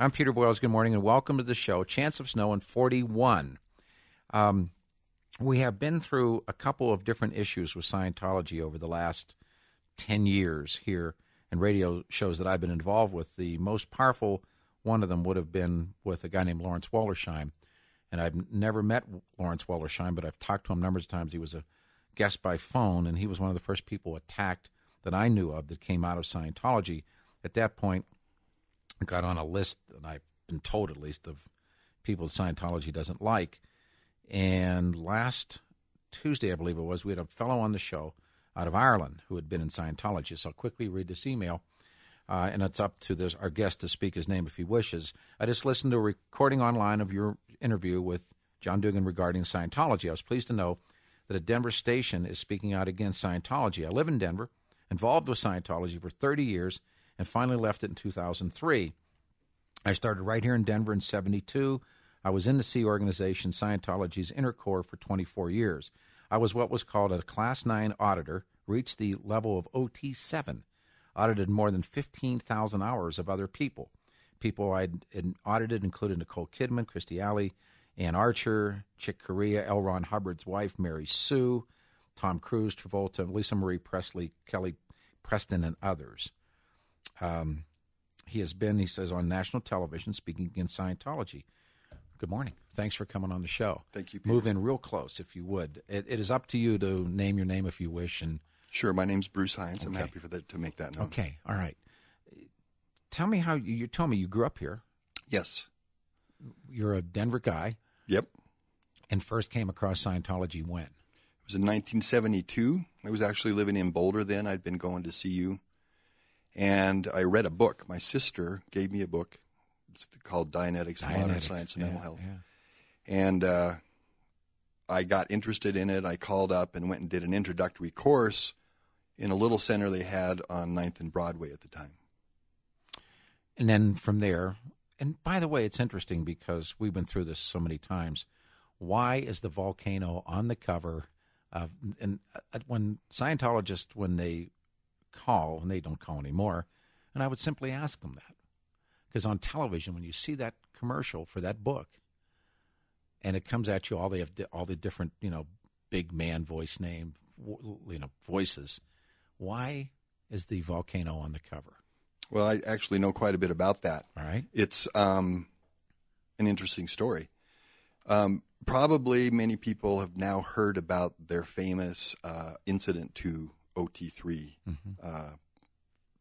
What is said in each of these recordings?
I'm Peter Boyles. Good morning and welcome to the show. Chance of snow in 41. We have been through a couple of different issues with Scientology over the last 10 years here in radio shows that I've been involved with. The most powerful one of them would have been with a guy named Lawrence Wallersheim. And I've never met Lawrence Wallersheim, but I've talked to him numbers of times. He was a guest by phone, and he was one of the first people attacked that I knew of that came out of Scientology. At that point, I got on a list, and I've been told at least, of people Scientology doesn't like. And last Tuesday, I believe it was, we had a fellow on the show out of Ireland who had been in Scientology. So I'll quickly read this email, and it's up to our guest to speak his name if he wishes. I just listened to a recording online of your interview with John Dugan regarding Scientology. I was pleased to know that a Denver station is speaking out against Scientology. I live in Denver, involved with Scientology for 30 years, and finally left it in 2003. I started right here in Denver in 72. I was in the C organization, Scientology's inner core, for 24 years. I was what was called a Class 9 auditor, reached the level of OT7, audited more than 15,000 hours of other people. People I'd audited included Nicole Kidman, Christy Alley, Ann Archer, Chick Corea, L. Ron Hubbard's wife, Mary Sue, Tom Cruise, Travolta, Lisa Marie Presley, Kelly Preston, and others. He has been, he says, on national television speaking against Scientology. Good morning. Thanks for coming on the show. Thank you, Peter. Move in real close, if you would. It is up to you to name your name if you wish. And sure. My name's Bruce Hines. I'm happy to make that known. Okay. All right. Tell me how you told me you grew up here. Yes. You're a Denver guy. Yep. And first came across Scientology when? It was in 1972. I was actually living in Boulder then. I'd been going to CU. And I read a book. My sister gave me a book. It's called Dianetics, Modern Science and Mental Health. Yeah. And I got interested in it. I called up and went and did an introductory course in a little center they had on 9th and Broadway at the time. And then from there, and by the way, it's interesting because we've been through this so many times. Why is the volcano on the cover of, and when Scientologists, when they call, and they don't call anymore, and I would simply ask them that. Because on television, when you see that commercial for that book, and it comes at you, all the different, big man voice name, voices. Why is the volcano on the cover? Well, I actually know quite a bit about that. All right. It's an interesting story. Probably many people have now heard about their famous incident to OT3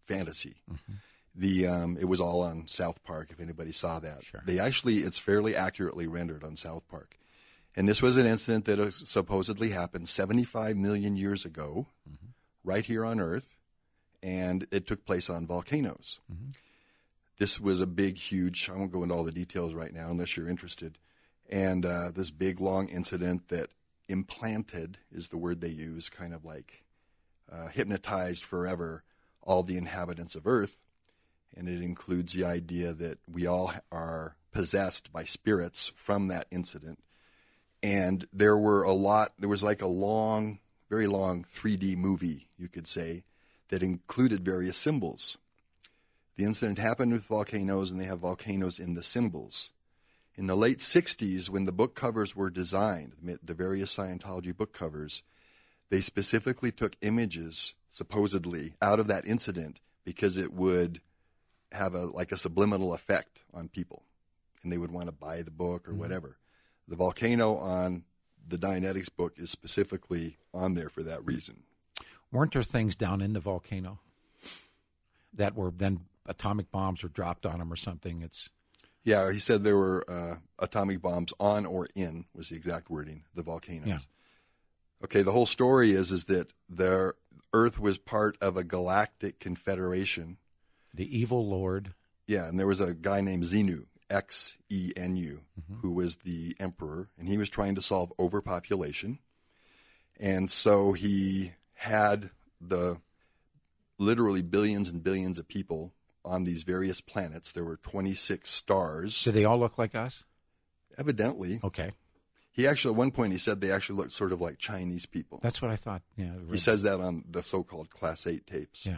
fantasy. Mm-hmm. It was all on South Park, if anybody saw that. Sure. It's fairly accurately rendered on South Park. And this was an incident that supposedly happened 75 million years ago, right here on Earth, and it took place on volcanoes. Mm-hmm. This was a big, huge, I won't go into all the details right now unless you're interested, and this big, long incident that implanted, is the word they use, kind of like hypnotized forever all the inhabitants of Earth. And it includes the idea that we all are possessed by spirits from that incident. And there was like a long, very long 3D movie, you could say, that included various symbols. The incident happened with volcanoes, and they have volcanoes in the symbols. In the late 60s, when the book covers were designed, the various Scientology book covers, they specifically took images, supposedly, out of that incident because it would have a subliminal effect on people, and they would want to buy the book or whatever. The volcano on the Dianetics book is specifically on there for that reason. Weren't there things down in the volcano that were then atomic bombs were dropped on them or something? Yeah, he said there were atomic bombs on or in, was the exact wording, the volcanoes. Yeah. Okay, the whole story is that the Earth was part of a galactic confederation. The evil lord. Yeah, and there was a guy named Xenu, Xenu, who was the emperor, and he was trying to solve overpopulation. And so he had literally billions and billions of people on these various planets. There were 26 stars. Did they all look like us? Evidently. Okay. He actually, at one point, he said they actually looked sort of like Chinese people. That's what I thought. Yeah. He says that on the so-called Class 8 tapes. Yeah.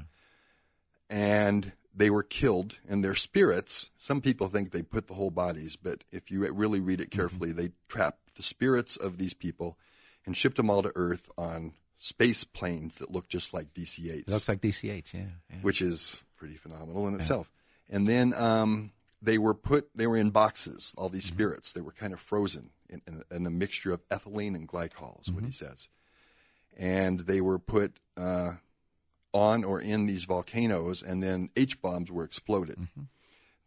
And they were killed, and their spirits, some people think they put the whole bodies, but if you really read it carefully, they trapped the spirits of these people and shipped them all to Earth on space planes that look just like DC-8s. It looks like DC-8s, yeah. Which is pretty phenomenal in itself. And then they were in boxes, all these spirits. They were kind of frozen in a mixture of ethylene and glycol, is what he says. And they were put on or in these volcanoes, and then H-bombs were exploded.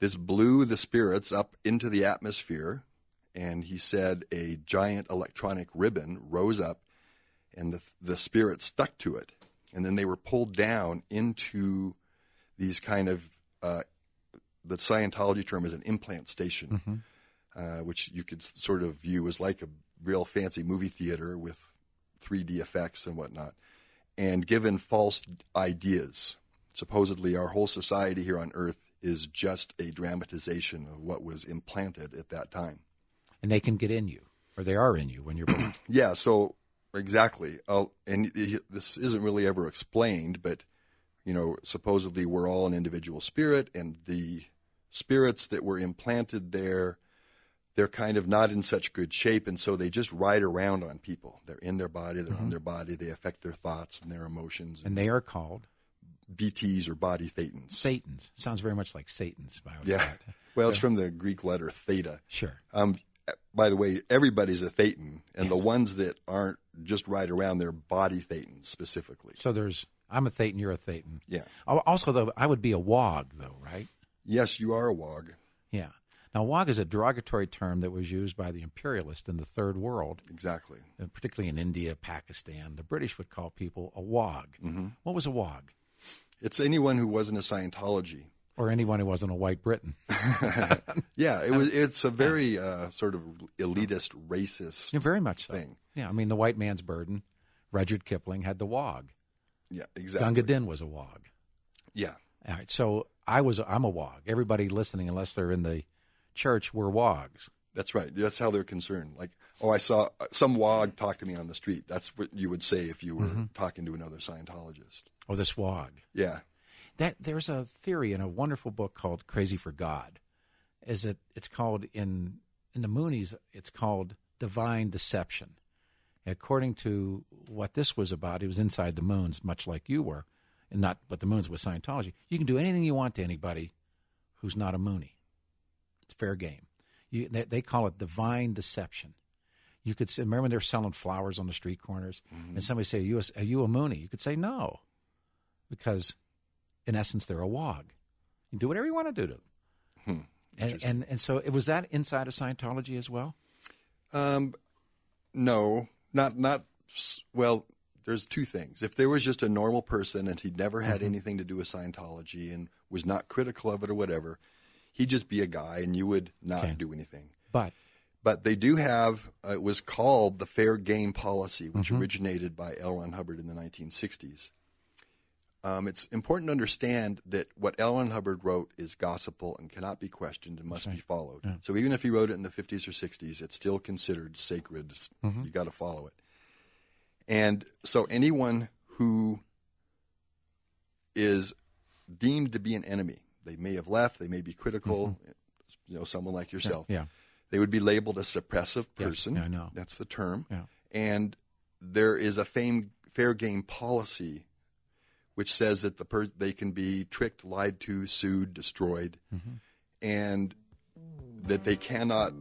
This blew the spirits up into the atmosphere, and he said a giant electronic ribbon rose up, and the spirits stuck to it. And then they were pulled down into these kind of, the Scientology term is an implant station, which you could sort of view as like a real fancy movie theater with 3D effects and whatnot, and given false ideas. Supposedly our whole society here on Earth is just a dramatization of what was implanted at that time. And they can get in you, or they are in you when you're born. Yeah, so exactly. And this isn't really ever explained, but, supposedly we're all an individual spirit, and the spirits that were implanted there, they're kind of not in such good shape, and so they just ride around on people. They're in their body, they're on their body, they affect their thoughts and their emotions. And they are called? BTs, or body thetans. Satans. Sounds very much like Satan's. Yeah. Well, it's from the Greek letter theta. Sure. By the way, everybody's a thetan, and the ones that aren't just ride around, they're body thetans specifically. So I'm a thetan, you're a thetan. Yeah. Also, though, I would be a wog, though, right? Yes, you are a wog. Yeah. Now, wog is a derogatory term that was used by the imperialists in the Third World. Exactly. Particularly in India, Pakistan. The British would call people a wog. What was a wog? It's anyone who wasn't a Scientology. Or anyone who wasn't a white Briton. Yeah, it's a very sort of elitist, racist very much thing. So. Yeah, I mean, the white man's burden. Rudyard Kipling had the wog. Yeah, exactly. Gunga Din was a wog. Yeah. All right, so I'm a wog. Everybody listening, unless they're in the church, we're wogs. That's right. That's how they're concerned. Like, I saw some wog talk to me on the street. That's what you would say if you were talking to another Scientologist. Oh, this wog. Yeah. There's a theory in a wonderful book called Crazy for God. It's called in the Moonies, it's called divine deception. According to what this was about, it was inside the moons, much like you were, and not, but the moons was Scientology. You can do anything you want to anybody who's not a Moonie. It's fair game. They call it divine deception. You could say, remember when they're selling flowers on the street corners, and somebody say, are you a Moonie? You could say no, because in essence they're a wog. You do whatever you want to do to them. And so was that inside of Scientology as well? No, not well. There's two things. If there was just a normal person and he'd never had anything to do with Scientology and was not critical of it or whatever, he'd just be a guy and you would not do anything. But they do have, it was called the Fair Game Policy, which originated by L. Ron Hubbard in the 1960s. It's important to understand that what L. Ron Hubbard wrote is gospel and cannot be questioned and must be followed. Yeah. So even if he wrote it in the 50s or 60s, it's still considered sacred. You got to follow it. And so anyone who is deemed to be an enemy, they may have left, they may be critical, someone like yourself. Yeah. They would be labeled a suppressive person. Yes, I know. That's the term. Yeah. And there is a fair game policy which says that they can be tricked, lied to, sued, destroyed, and that they cannot,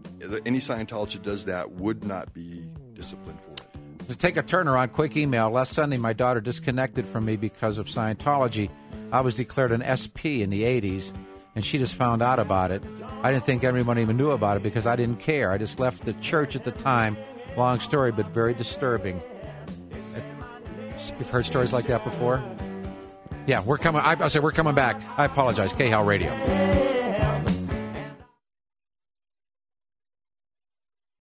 any Scientologist does that would not be disciplined for it. To take a turnaround, quick email. Last Sunday, my daughter disconnected from me because of Scientology. I was declared an SP in the 80s, and she just found out about it. I didn't think everyone even knew about it because I didn't care. I just left the church at the time. Long story, but very disturbing. You've heard stories like that before? Yeah, we're coming. I say we're coming back. I apologize. KHAL Radio.